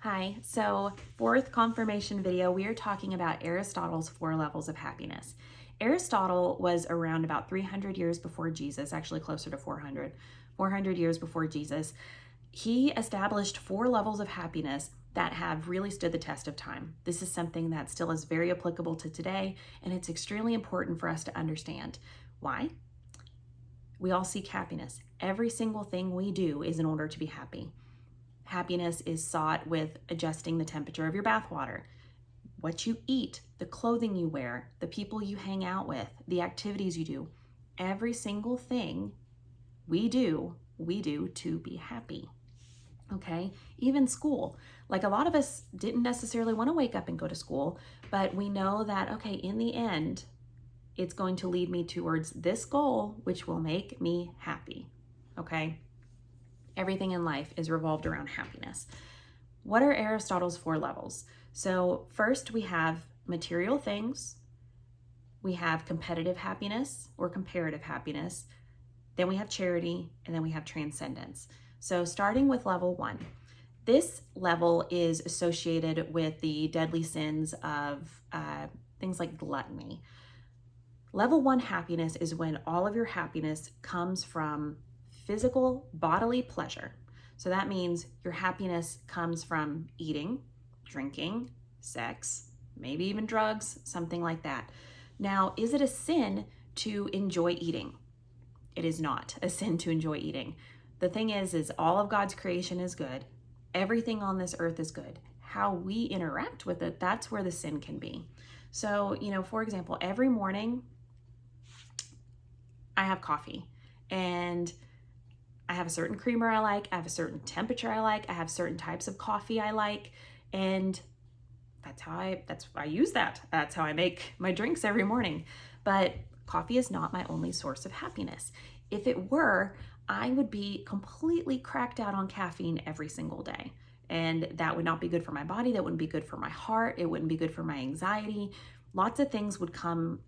Hi, so fourth confirmation video, we are talking about Aristotle's 4 levels of happiness. Aristotle was around about 300 years before Jesus, actually closer to 400 years before Jesus. He established 4 levels of happiness that have really stood the test of time. This is something that still is very applicable to today, and it's extremely important for us to understand. Why? We all seek happiness. Every single thing we do is in order to be happy. Happiness is sought with adjusting the temperature of your bathwater, what you eat, the clothing you wear, the people you hang out with, the activities you do. Every single thing we do to be happy. Okay? Even school. Like a lot of us didn't necessarily want to wake up and go to school, but we know that, okay, in the end, it's going to lead me towards this goal, which will make me happy. Okay? Everything in life is revolved around happiness. What are Aristotle's 4 levels? So first we have material things, we have competitive happiness or comparative happiness, then we have charity, and then we have transcendence. So starting with level 1, this level is associated with the deadly sins of things like gluttony. Level 1 happiness is when all of your happiness comes from physical bodily pleasure. So that means your happiness comes from eating, drinking, sex, maybe even drugs, something like that. Now, is it a sin to enjoy eating? It is not a sin to enjoy eating. The thing is all of God's creation is good. Everything on this earth is good. How we interact with it, that's where the sin can be. So, for example, every morning I have coffee, and I have a certain creamer I like, I have a certain temperature I like, I have certain types of coffee I like, and I use that. That's how I make my drinks every morning. But coffee is not my only source of happiness. If it were, I would be completely cracked out on caffeine every single day. And that would not be good for my body, that wouldn't be good for my heart, it wouldn't be good for my anxiety. Lots of things would come,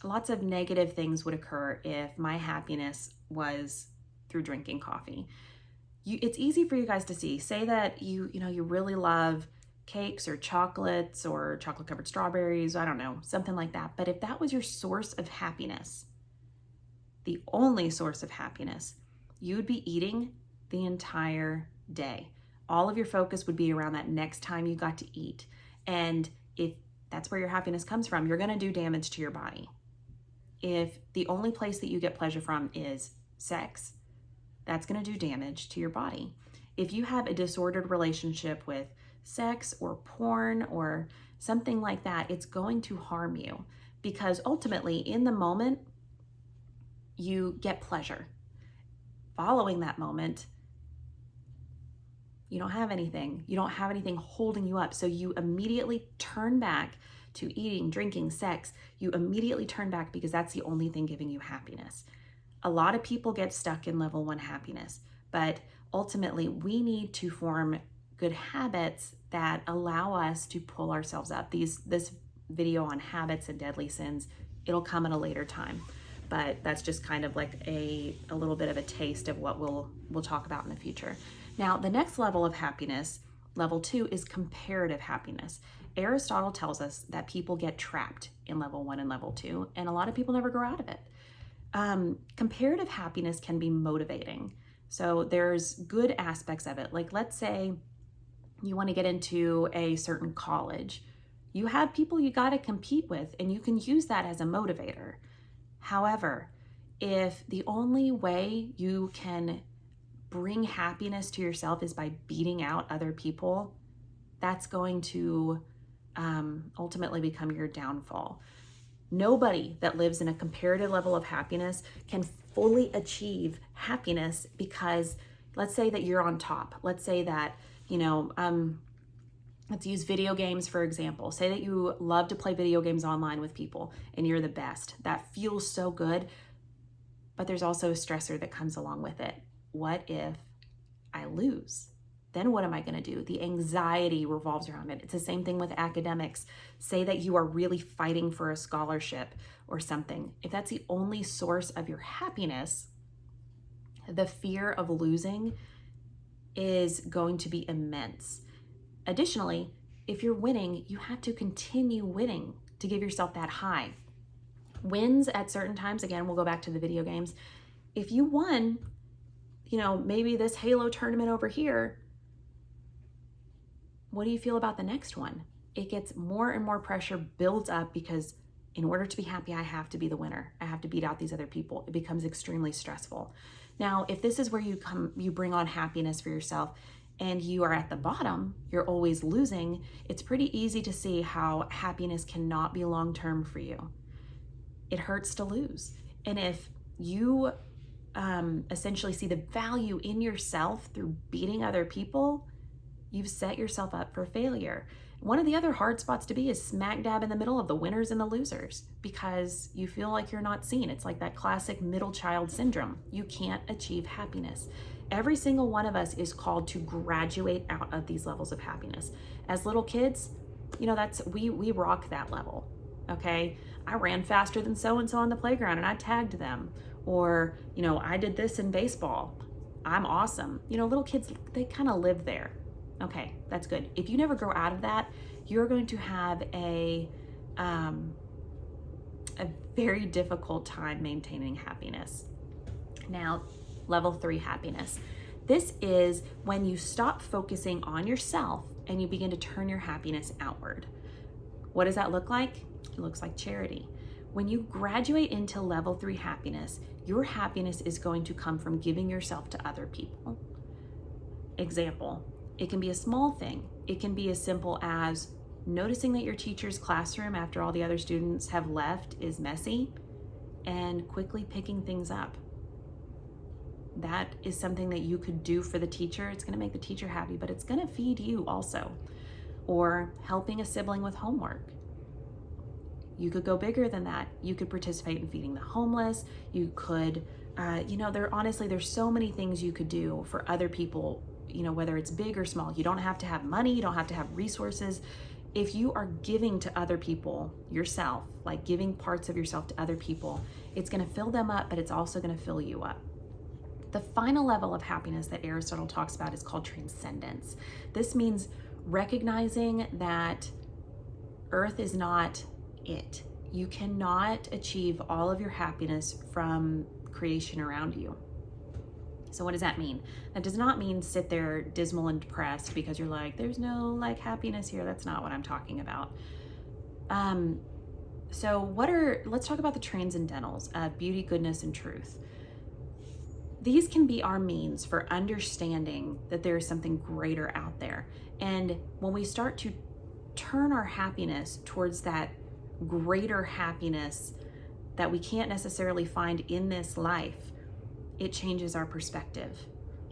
lots of negative things would occur if my happiness was through drinking coffee. It's easy for you guys to see. Say that you really love cakes or chocolates or chocolate covered strawberries, I don't know, something like that. But if that was your source of happiness, the only source of happiness, you'd be eating the entire day. All of your focus would be around that next time you got to eat. And if that's where your happiness comes from, you're going to do damage to your body. If the only place that you get pleasure from is sex, that's going to do damage to your body. If you have a disordered relationship with sex or porn or something like that, it's going to harm you, because ultimately in the moment you get pleasure. Following that moment, you don't have anything. You don't have anything holding you up. So you immediately turn back to eating, drinking, sex. You immediately turn back because that's the only thing giving you happiness. A lot of people get stuck in level 1 happiness, but ultimately we need to form good habits that allow us to pull ourselves up. This video on habits and deadly sins, it'll come at a later time, but that's just kind of like a little bit of a taste of what we'll talk about in the future. Now, the next level of happiness, level 2, is comparative happiness. Aristotle tells us that people get trapped in level 1 and level 2, and a lot of people never grow out of it. Comparative happiness can be motivating. So there's good aspects of it. Like, let's say you want to get into a certain college. You have people you got to compete with, and you can use that as a motivator. However, if the only way you can bring happiness to yourself is by beating out other people, that's going to ultimately become your downfall. Nobody that lives in a comparative level of happiness can fully achieve happiness, because let's say that you're on top. Let's say that, let's use video games for example. Say that you love to play video games online with people and you're the best. That feels so good, but there's also a stressor that comes along with it. What if I lose? Then what am I going to do? The anxiety revolves around it. It's the same thing with academics. Say that you are really fighting for a scholarship or something. If that's the only source of your happiness, the fear of losing is going to be immense. Additionally, if you're winning, you have to continue winning to give yourself that high. Wins at certain times, again, we'll go back to the video games. If you won, maybe this Halo tournament over here, what do you feel about the next one? It gets more and more pressure builds up because in order to be happy, I have to be the winner. I have to beat out these other people. It becomes extremely stressful. Now, if this is where you bring on happiness for yourself and you are at the bottom, you're always losing, it's pretty easy to see how happiness cannot be long-term for you. It hurts to lose. And if you essentially see the value in yourself through beating other people, you've set yourself up for failure. One of the other hard spots to be is smack dab in the middle of the winners and the losers because you feel like you're not seen. It's like that classic middle child syndrome. You can't achieve happiness. Every single one of us is called to graduate out of these levels of happiness. As little kids, we rock that level, okay? I ran faster than so-and-so on the playground and I tagged them. Or, I did this in baseball. I'm awesome. Little kids, they kind of live there. Okay, that's good. If you never grow out of that, you're going to have a very difficult time maintaining happiness. Now, level 3 happiness. This is when you stop focusing on yourself and you begin to turn your happiness outward. What does that look like? It looks like charity. When you graduate into level 3 happiness, your happiness is going to come from giving yourself to other people. Example, it can be a small thing. It can be as simple as noticing that your teacher's classroom after all the other students have left is messy and quickly picking things up. That is something that you could do for the teacher. It's going to make the teacher happy, but it's going to feed you also. Or helping a sibling with homework. You could go bigger than that. You could participate in feeding the homeless. You could, there's so many things you could do for other people, whether it's big or small. You don't have to have money. You don't have to have resources. If you are giving to other people yourself, like giving parts of yourself to other people, it's going to fill them up, but it's also going to fill you up. The final level of happiness that Aristotle talks about is called transcendence. This means recognizing that Earth is not it. You cannot achieve all of your happiness from creation around you. So what does that mean? That does not mean sit there dismal and depressed because you're like, there's no happiness here. That's not what I'm talking about. Let's talk about the transcendentals, beauty, goodness, and truth. These can be our means for understanding that there is something greater out there. And when we start to turn our happiness towards that greater happiness that we can't necessarily find in this life, it changes our perspective.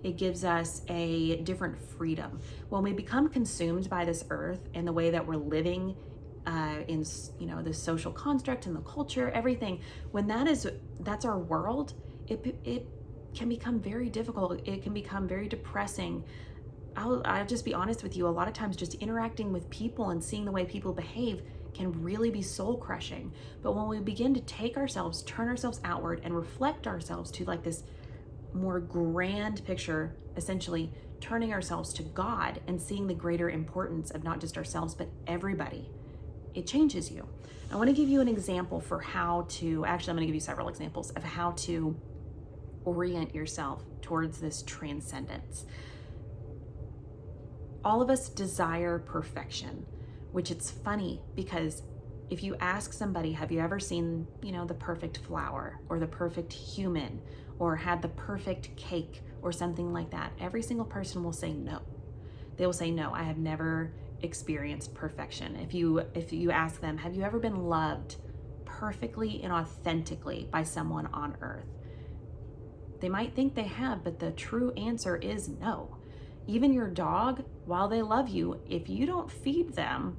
It gives us a different freedom. When we become consumed by this earth and the way that we're living in the social construct and the culture, everything, when that's our world, it can become very difficult. It can become very depressing. I'll just be honest with you. A lot of times just interacting with people and seeing the way people behave can really be soul crushing. But when we begin to turn ourselves outward and reflect ourselves to this more grand picture, essentially turning ourselves to God and seeing the greater importance of not just ourselves, but everybody, it changes you. I want to give you an example for I'm going to give you several examples of how to orient yourself towards this transcendence. All of us desire perfection, which it's funny because if you ask somebody, have you ever seen, the perfect flower or the perfect human or had the perfect cake or something like that? Every single person will say no. They will say, no, I have never experienced perfection. If you ask them, have you ever been loved perfectly and authentically by someone on earth? They might think they have, but the true answer is no. Even your dog, while they love you, if you don't feed them,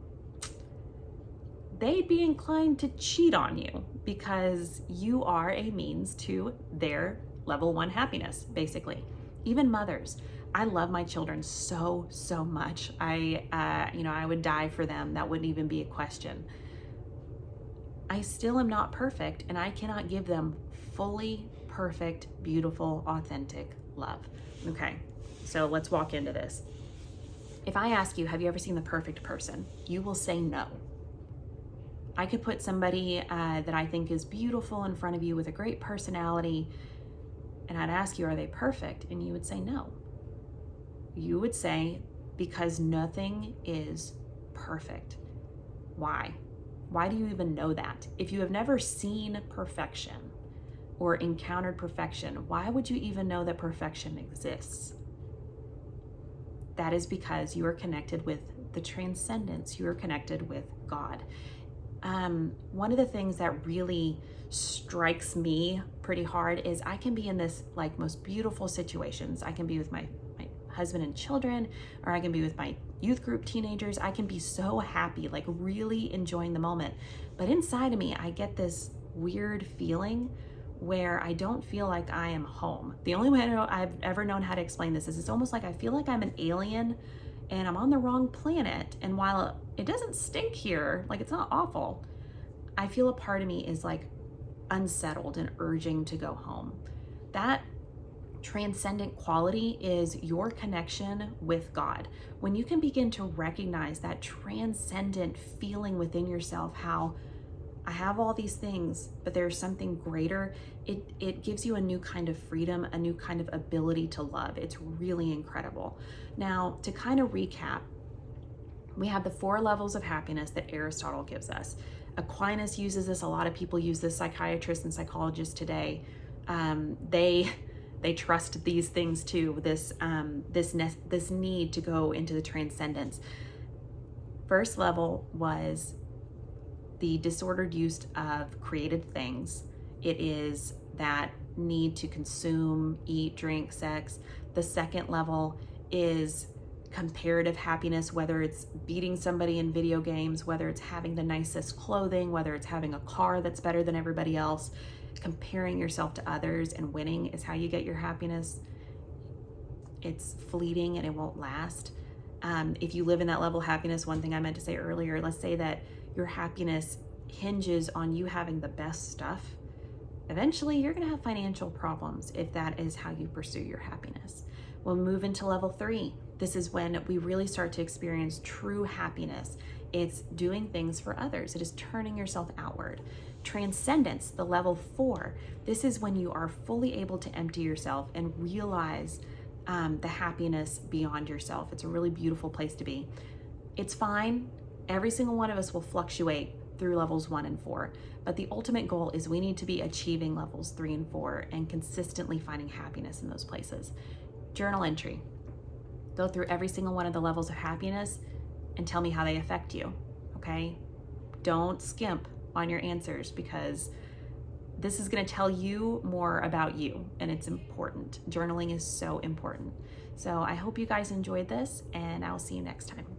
they'd be inclined to cheat on you because you are a means to their level 1 happiness, basically. Even mothers. I love my children so much. I would die for them. That wouldn't even be a question. I still am not perfect, and I cannot give them fully perfect, beautiful, authentic love. Okay. So let's walk into this. If I ask you, have you ever seen the perfect person? You will say no. I could put somebody that I think is beautiful in front of you with a great personality, and I'd ask you, are they perfect? And you would say no. You would say, because nothing is perfect. Why? Why do you even know that? If you have never seen perfection or encountered perfection, why would you even know that perfection exists? That is because you are connected with the transcendence. You are connected with God. One of the things that really strikes me pretty hard is I can be in this like most beautiful situations. I can be with my husband and children, or I can be with my youth group teenagers. I can be so happy, like really enjoying the moment. But inside of me, I get this weird feeling where I don't feel like I am home. The only way I've ever known how to explain this is it's almost like I feel like I'm an alien and I'm on the wrong planet. And while it doesn't stink here, like it's not awful, I feel a part of me is like unsettled and urging to go home. That transcendent quality is your connection with God. When you can begin to recognize that transcendent feeling within yourself, how I have all these things, but there's something greater, it gives you a new kind of freedom, a new kind of ability to love. It's really incredible. Now, to kind of recap, we have the 4 levels of happiness that Aristotle gives us. Aquinas uses this, a lot of people use this, psychiatrists and psychologists today. They trust these things too, this need to go into the transcendence. First level was the disordered use of created things. It is that need to consume, eat, drink, sex. The second level is comparative happiness, whether it's beating somebody in video games, whether it's having the nicest clothing, whether it's having a car that's better than everybody else. Comparing yourself to others and winning is how you get your happiness. It's fleeting and it won't last. If you live in that level of happiness, one thing I meant to say earlier, let's say that your happiness hinges on you having the best stuff. Eventually, you're going to have financial problems if that is how you pursue your happiness. We'll move into level 3. This is when we really start to experience true happiness. It's doing things for others. It is turning yourself outward. Transcendence, the level 4. This is when you are fully able to empty yourself and realize the happiness beyond yourself. It's a really beautiful place to be. It's fine. Every single one of us will fluctuate through levels 1 and 4, but the ultimate goal is we need to be achieving levels 3 and 4 and consistently finding happiness in those places. Journal entry. Go through every single one of the levels of happiness and tell me how they affect you, okay? Don't skimp on your answers, because this is going to tell you more about you, and it's important. Journaling is so important. So I hope you guys enjoyed this, and I'll see you next time.